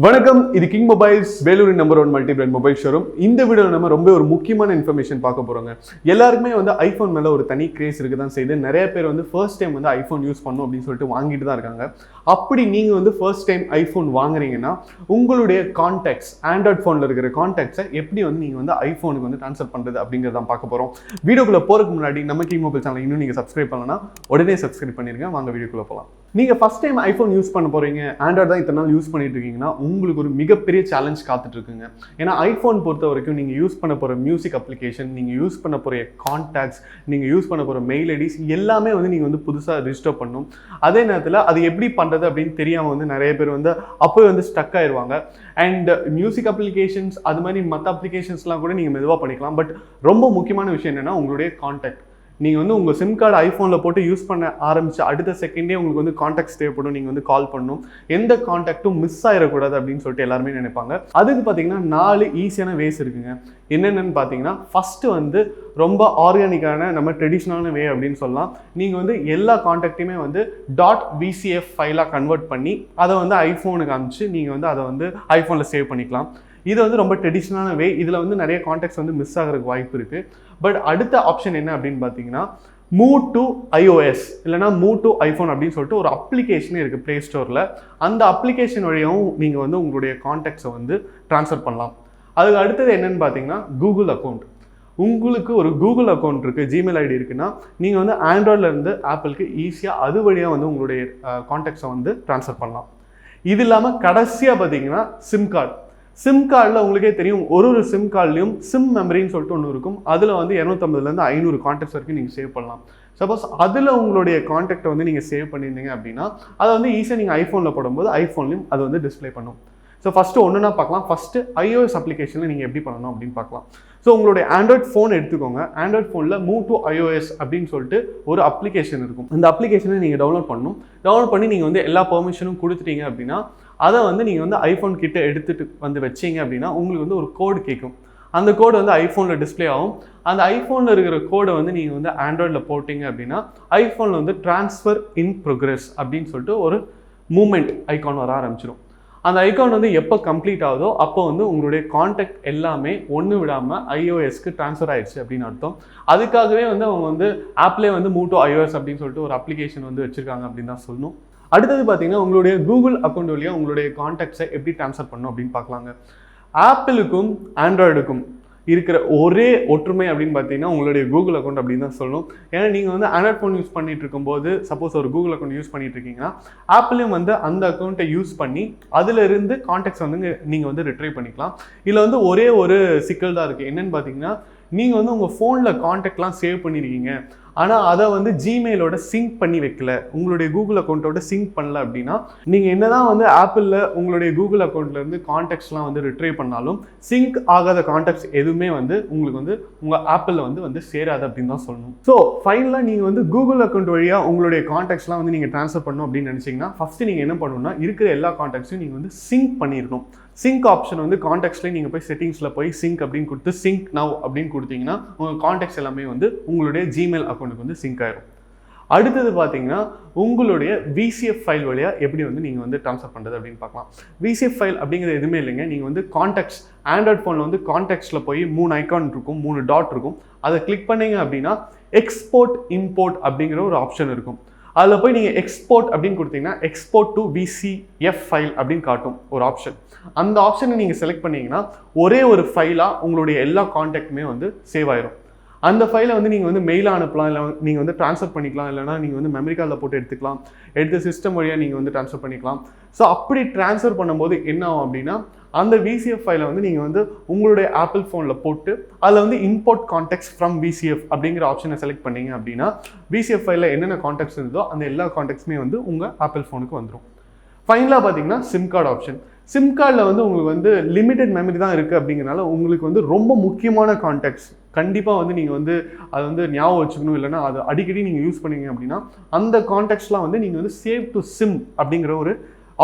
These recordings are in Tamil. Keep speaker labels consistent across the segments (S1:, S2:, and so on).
S1: வணக்கம், இது king mobiles Vellore number 1 multi brand mobile showroom. இந்த வீடியோ நம்ம ரொம்ப ஒரு முக்கியமான இன்ஃபர்மேஷன் பார்க்க போறோங்க. எல்லாருக்குமே வந்து ஐஃபோன் மேல ஒரு தனி கிரேஸ் இருக்கு தான் செய்யுது. நிறைய பேர் வந்து ஃபர்ஸ்ட் டைம் வந்து ஐஃபோன் யூஸ் பண்ணணும் அப்படின்னு சொல்லிட்டு வாங்கிட்டு தான் இருக்காங்க. அப்படி நீங்க வந்து ஃபர்ஸ்ட் டைம் ஐஃபோன் வாங்குறீங்கன்னா உங்களுடைய கான்டாக்ட்ஸ், ஆண்ட்ராய்ட் ஃபோன்ல இருக்கிற கான்டாக்ட்ஸை எப்படி வந்து நீங்க வந்து ஐஃபோனுக்கு வந்து ட்ரான்ஸ்ஃபர் பண்றது அப்படிங்கிறத பார்க்க போறோம். வீடியோக்குள்ள போறதுக்கு முன்னாடி நம்ம கிங் மொபைல் சேனல் இன்னும் நீங்க சப்ஸ்கிரைப் பண்ணலன்னா உடனே சப்ஸ்கிரைப் பண்ணிருங்க. வாங்க வீடியோக்குள்ள போகலாம். நீங்க ஃபர்ஸ்ட் டைம் ஐஃபோன் யூஸ் பண்ண போறீங்க, ஆண்ட்ராய்ட் தான் இத்தனை நாள் யூஸ் பண்ணிட்டு இருக்கீங்கன்னா உங்களுக்கு ஒரு மிகப்பெரிய சேலஞ்ச் காத்துட்டு இருக்குங்க. ஏன்னா ஐஃபோன் பொறுத்த வரைக்கும் நீங்க யூஸ் பண்ண போற மியூசிக் அப்ளிகேஷன், நீங்க யூஸ் பண்ண போற கான்டாக்ட்ஸ், நீங்க யூஸ் பண்ண போற மெயில் ஐடிஸ் எல்லாமே வந்து நீங்க வந்து புதுசா ரிஜிஸ்டர் பண்ணணும். அதே நேரத்தில் அது எப்படி பண்றது அப்படின்னு தெரியாம வந்து நிறைய பேர் வந்து அப்போ வந்து ஸ்டக் ஆயிடுவாங்க. அண்ட் மியூசிக் அப்ளிகேஷன்ஸ் அது மாதிரி மற்ற அப்ளிகேஷன்ஸ்லாம் கூட நீங்க மெதுவாக பண்ணிக்கலாம். பட் ரொம்ப முக்கியமான விஷயம் என்னன்னா உங்களுடைய கான்டாக்ட். நீங்கள் வந்து உங்கள் சிம் கார்டு ஐஃபோனில் போட்டு யூஸ் பண்ண ஆரம்பிச்சு அடுத்த செகண்டே உங்களுக்கு வந்து கான்டாக்ட்ஸ் தேவைப்படும். நீங்கள் வந்து கால் பண்ணணும். எந்த கான்டாக்டும் மிஸ் ஆகிடக்கூடாது அப்படின்னு சொல்லிட்டு எல்லாருமே நினைப்பாங்க. அதுக்கு பார்த்தீங்கன்னா 4 ஈஸியான வேஸ் இருக்குங்க. என்னென்னு பார்த்தீங்கன்னா ஃபஸ்ட்டு வந்து ரொம்ப ஆர்கானிக்கான நம்ம ட்ரெடிஷ்னலான வே அப்படின்னு சொல்லலாம். நீங்கள் வந்து எல்லா கான்டாக்டையுமே வந்து .vcf ஃபைலாக கன்வெர்ட் பண்ணி அதை வந்து ஐஃபோனுக்கு அனுப்பிச்சு நீங்கள் வந்து அதை வந்து ஐஃபோனில் சேவ் பண்ணிக்கலாம். இது வந்து ரொம்ப ட்ரெடிஷ்னலான வே. இதில் வந்து நிறைய கான்டாக்ட்ஸ் வந்து மிஸ் ஆகிறதுக்கு வாய்ப்பு இருக்குது. பட் அடுத்த ஆப்ஷன் என்ன அப்படின்னு பார்த்தீங்கன்னா மூவ் டு iOS இல்லைனா மூவ் டு ஐஃபோன் அப்படின்னு சொல்லிட்டு ஒரு அப்ளிகேஷனே இருக்குது ப்ளே ஸ்டோரில். அந்த அப்ளிகேஷன் வழியாகவும் நீங்கள் வந்து உங்களுடைய கான்டாக்ட்ஸை வந்து ட்ரான்ஸ்ஃபர் பண்ணலாம். அதுக்கு அடுத்தது என்னென்னு பார்த்தீங்கன்னா கூகுள் அக்கௌண்ட். உங்களுக்கு ஒரு கூகுள் அக்கௌண்ட் இருக்குது, ஜிமெயில் ஐடி இருக்குன்னா நீங்கள் வந்து ஆண்ட்ராய்ட்லேருந்து ஆப்பிளுக்கு ஈஸியாக அது வழியாக வந்து உங்களுடைய கான்டாக்ட்ஸை வந்து ட்ரான்ஸ்ஃபர் பண்ணலாம். இது இல்லாமல் கடைசியாக பார்த்தீங்கன்னா சிம் கார்டு. சிம் கார்டில் உங்களுக்கே தெரியும், ஒரு சிம் கார்ட்லையும் சிம் மெமரின்னு சொல்லிட்டு ஒன்று இருக்கும். அதில் வந்து 250லேருந்து 500 கான்டாக்ட்ஸ் வரைக்கும் நீங்கள் சேவ் பண்ணலாம். சப்போஸ் அதில் உங்களுடைய கான்டாக்டை வந்து நீங்கள் சேவ் பண்ணியிருந்தீங்க அப்படின்னா அதை வந்து ஈஸியாக நீங்கள் ஐஃபோனில் போடும்போது ஐஃபோன்லையும் அது வந்து டிஸ்பிளே பண்ணும். ஸோ ஃபஸ்ட்டு ஒன்றுனா பார்க்கலாம். ஃபஸ்ட்டு iOS அப்ளிகேஷனில் நீங்கள் எப்படி பண்ணணும் அப்படின்னு பார்க்கலாம். ஸோ உங்களுடைய ஆண்ட்ராய்ட் ஃபோன் எடுத்துக்கோங்க. ஆண்ட்ராய்ட் ஃபோனில் மூவ் டு iOS அப்படின்னு சொல்லிட்டு ஒரு அப்ளிகேஷன் இருக்கும். அந்த அப்ளிகேஷனை நீங்கள் டவுன்லோட் பண்ணணும். டவுன்லோட் பண்ணி நீங்கள் வந்து எல்லா பெர்மிஷனும் கொடுத்துட்டீங்க அப்படின்னா அதை வந்து நீங்கள் வந்து ஐஃபோன் கிட்ட எடுத்துகிட்டு வந்து வச்சிங்க அப்படின்னா உங்களுக்கு வந்து ஒரு கோடு கேட்கும். அந்த கோடு வந்து ஐஃபோனில் டிஸ்பிளே ஆகும். அந்த ஐஃபோனில் இருக்கிற கோடை வந்து நீங்கள் வந்து ஆண்ட்ராய்டில் போட்டிங்க அப்படின்னா ஐஃபோனில் வந்து ட்ரான்ஸ்ஃபர் இன் ப்ரோக்ரஸ் அப்படின்னு சொல்லிட்டு ஒரு மூமெண்ட் ஐகான் வர ஆரம்பிச்சிடும். அந்த ஐகான் வந்து எப்போ கம்ப்ளீட் ஆகுதோ அப்போ வந்து உங்களுடைய கான்டாக்ட் எல்லாமே ஒன்று விடாமல் iOSக்கு ட்ரான்ஸ்ஃபர் ஆயிடுச்சு அப்படின்னு அர்த்தம். அதுக்காகவே வந்து அவங்க வந்து ஆப்லேயே வந்து மூவ் டு iOS அப்படின்னு சொல்லிட்டு ஒரு அப்ளிகேஷன் வந்து வச்சுருக்காங்க அப்படின்னு தான் சொல்லணும். அடுத்தது பார்த்தீங்கன்னா உங்களுடைய கூகுள் அக்கௌண்ட் வழியாக உங்களுடைய கான்டாக்ட்ஸை எப்படி ட்ரான்ஸ்ஃபர் பண்ணணும் அப்படின்னு பார்க்கலாங்க. ஆப்பிளுக்கும் ஆண்ட்ராய்டுக்கும் இருக்கிற ஒரே ஒற்றுமை அப்படின்னு பார்த்தீங்கன்னா உங்களுடைய கூகுள் அக்கௌண்ட் அப்படின்னு தான் சொல்லணும். ஏன்னா நீங்கள் வந்து ஆண்ட்ராய்ட் ஃபோன் யூஸ் பண்ணிட்டு இருக்கும்போது சப்போஸ் ஒரு கூகுள் அக்கௌண்ட் யூஸ் பண்ணிட்டு இருக்கீங்கன்னா ஆப்பிளையும் வந்து அந்த அக்கௌண்ட்டை யூஸ் பண்ணி அதிலிருந்து கான்டாக்ட்ஸ் வந்து நீங்கள் வந்து ரிட்ரைவ் பண்ணிக்கலாம். இதில் வந்து ஒரே ஒரு சிக்கல் தான் இருக்குது. என்னென்னு பார்த்தீங்கன்னா நீங்கள் வந்து உங்கள் ஃபோனில் கான்டாக்ட்லாம் சேவ் பண்ணியிருக்கீங்க, ஆனால் அதை வந்து ஜிமெயிலோட சிங்க் பண்ணி வைக்கல, உங்களுடைய கூகுள் அக்கௌண்ட்டோட சிங்க் பண்ணல அப்படின்னா நீங்கள் என்ன தான் வந்து ஆப்பிளில் உங்களுடைய கூகுள் அக்கௌண்ட்லேருந்து கான்டாக்ட்ஸ்லாம் வந்து ரிட்ரைவ் பண்ணாலும் சிங்க் ஆகாத கான்டாக்ட்ஸ் எதுவுமே வந்து உங்களுக்கு வந்து உங்கள் ஆப்பிளில் வந்து சேராது அப்படின்னு தான் சொல்லணும். ஸோ ஃபைனலாக நீங்கள் வந்து கூகுள் அக்கௌண்ட் வழியாக உங்களுடைய கான்டாக்ட்ஸ்லாம் வந்து நீங்கள் ட்ரான்ஸ்ஃபர் பண்ணணும் அப்படின்னு நினச்சிங்கன்னா ஃபஸ்ட்டு நீங்கள் என்ன பண்ணணும்னா இருக்கிற எல்லா கான்டாக்ட்ஸையும் நீங்கள் வந்து சிங்க் பண்ணிடணும். சிங்க் ஆப்ஷன் வந்து கான்டாக்ட்ஸ்லேயே நீங்கள் போய் செட்டிங்ஸில் போய் சிங்க் அப்படின்னு கொடுத்து சிங்க் நவ் அப்படின்னு கொடுத்தீங்கன்னா உங்கள் கான்டாக்ட்ஸ் எல்லாமே வந்து உங்களுடைய ஜிமெயில் அக்கௌண்ட்டுக்கு வந்து சிங்க் ஆயிடும். அடுத்தது பார்த்தீங்கன்னா உங்களுடைய VCF ஃபைல் வழியாக எப்படி வந்து நீங்கள் வந்து ட்ரான்ஸ்ஃபர் பண்ணுறது அப்படின்னு பார்க்கலாம். VCF ஃபைல் அப்படிங்கிறது எதுவுமே இல்லைங்க. நீங்கள் வந்து கான்டாக்ட்ஸ் ஆண்ட்ராய்ட் ஃபோனில் வந்து கான்டாக்ட்ஸில் போய் 3 ஐக்கான் இருக்கும், 3 டாட் இருக்கும். அதை கிளிக் பண்ணீங்க அப்படின்னா எக்ஸ்போர்ட் இம்போர்ட் அப்படிங்கிற ஒரு ஆப்ஷன் இருக்கும். அதில் போய் நீங்கள் எக்ஸ்போர்ட் அப்படின்னு கொடுத்தீங்கன்னா எக்ஸ்போர்ட் டு VCF ஃபைல் அப்படின்னு காட்டும் ஒரு ஆப்ஷன். அந்த ஆப்ஷனை நீங்கள் செலக்ட் பண்ணீங்கன்னா ஒரே ஒரு ஃபைலாக உங்களுடைய எல்லா கான்டாக்ட்டுமே வந்து சேவ் ஆயிரும். அந்த ஃபைலை வந்து நீங்கள் வந்து மெயிலாக அனுப்பலாம், இல்லை நீங்கள் வந்து ட்ரான்ஸ்ஃபர் பண்ணிக்கலாம், இல்லைனா நீங்கள் வந்து மெமரி கார்டில் போட்டு எடுத்துக்கலாம், எடுத்து சிஸ்டம் வழியாக நீங்கள் வந்து ட்ரான்ஸ்ஃபர் பண்ணிக்கலாம். ஸோ அப்படி ட்ரான்ஸ்ஃபர் பண்ணும்போது என்ன ஆகும் அப்படின்னா அந்த VCF ஃபைலை வந்து நீங்கள் வந்து உங்களுடைய ஆப்பிள் ஃபோனில் போட்டு அதில் வந்து இம்போர்ட் கான்டாக்ட்ஸ் ஃப்ரம் VCF அப்படிங்கிற ஆப்ஷனை செலக்ட் பண்ணீங்க அப்படின்னா VCF ஃபைலில் என்னென்ன கான்டாக்ட்ஸ் இருந்தோ அந்த எல்லா கான்டாக்ட்ஸுமே வந்து உங்கள் ஆப்பிள் ஃபோனுக்கு வந்துடும். ஃபைனலாக பார்த்தீங்கன்னா சிம் கார்டு ஆப்ஷன். சிம் கார்டில் வந்து உங்களுக்கு வந்து லிமிடெட் மெமரி தான் இருக்குது அப்படிங்கிறனால உங்களுக்கு வந்து ரொம்ப முக்கியமான கான்டாக்ட்ஸ் கண்டிப்பாக வந்து நீங்கள் வந்து அதை வந்து ஞாபகம் வச்சுக்கணும், இல்லைனா அது அடிக்கடி நீங்கள் யூஸ் பண்ணீங்க அப்படின்னா அந்த கான்டாக்ட்ஸ்லாம் வந்து நீங்கள் வந்து சேவ் டு சிம் அப்படிங்கிற ஒரு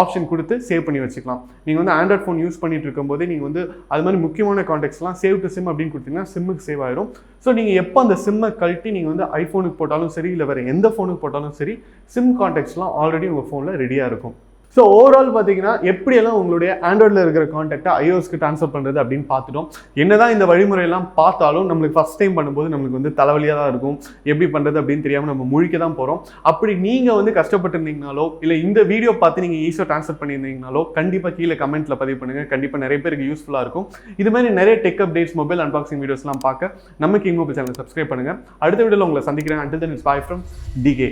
S1: ஆப்ஷன் கொடுத்து சேவ் பண்ணி வச்சுக்கலாம். நீங்கள் வந்து ஆண்ட்ராய்ட் ஃபோன் யூஸ் பண்ணிட்டு இருக்கும்போதே நீங்கள் வந்து அது மாதிரி முக்கியமான கான்டாக்ட்ஸ்லாம் சேவ் டு சிம் அப்படின்னு கொடுத்தீங்கன்னா சிம்முக்கு சேவ் ஆயிரும். ஸோ நீங்கள் எப்போ அந்த சிம்மை கழட்டி நீங்கள் வந்து ஐஃபோனுக்கு போட்டாலும் சரி, இல்லை வேறு எந்த ஃபோனுக்கு போட்டாலும் சரி, சிம் கான்டாக்ட்ஸ்லாம் ஆல்ரெடி உங்கள் ஃபோனில் ரெடியாக இருக்கும். ஸோ ஓவரால் பார்த்தீங்கன்னா எப்படியெல்லாம் உங்களுடைய ஆண்ட்ராய்டில் இருக்கிற கான்டாக்டை iOSக்கு ட்ரான்ஸ்ஃபர் பண்ணுறது அப்படின்னு பார்த்துட்டோம். என்னதான் இந்த வழிமுறையெல்லாம் பார்த்தாலும் நம்மளுக்கு ஃபஸ்ட் டைம் பண்ணும்போது நம்மளுக்கு வந்து தலைவலியாக தான் இருக்கும். எப்படி பண்ணுறது அப்படின்னு தெரியாமல் நம்ம முழிக்க தான் போகிறோம். அப்படி நீங்கள் வந்து கஷ்டப்பட்டுருந்தீங்கனாலோ இல்லை இந்த வீடியோ பார்த்து நீங்கள் ஈஸியாக ட்ரான்ஸ்ஃபர் பண்ணியிருந்தீங்கனாலோ கண்டிப்பாக கீழே கமெண்ட்டில் பதிவு பண்ணுங்கள். கண்டிப்பாக நிறைய பேருக்கு யூஸ்ஃபுல்லாக இருக்கும். இது மாதிரி நிறைய டெக் அப்டேட்ஸ், மொபைல் அன்பாக்சிங் வீடியோஸ்லாம் பார்க்க நம்ம கிங் மொபைல் சேனல் சப்ஸ்கிரைப் பண்ணுங்கள். அடுத்த வீடியோவில் உங்களை சந்திக்கிறேன். Until then, it's bye from DK.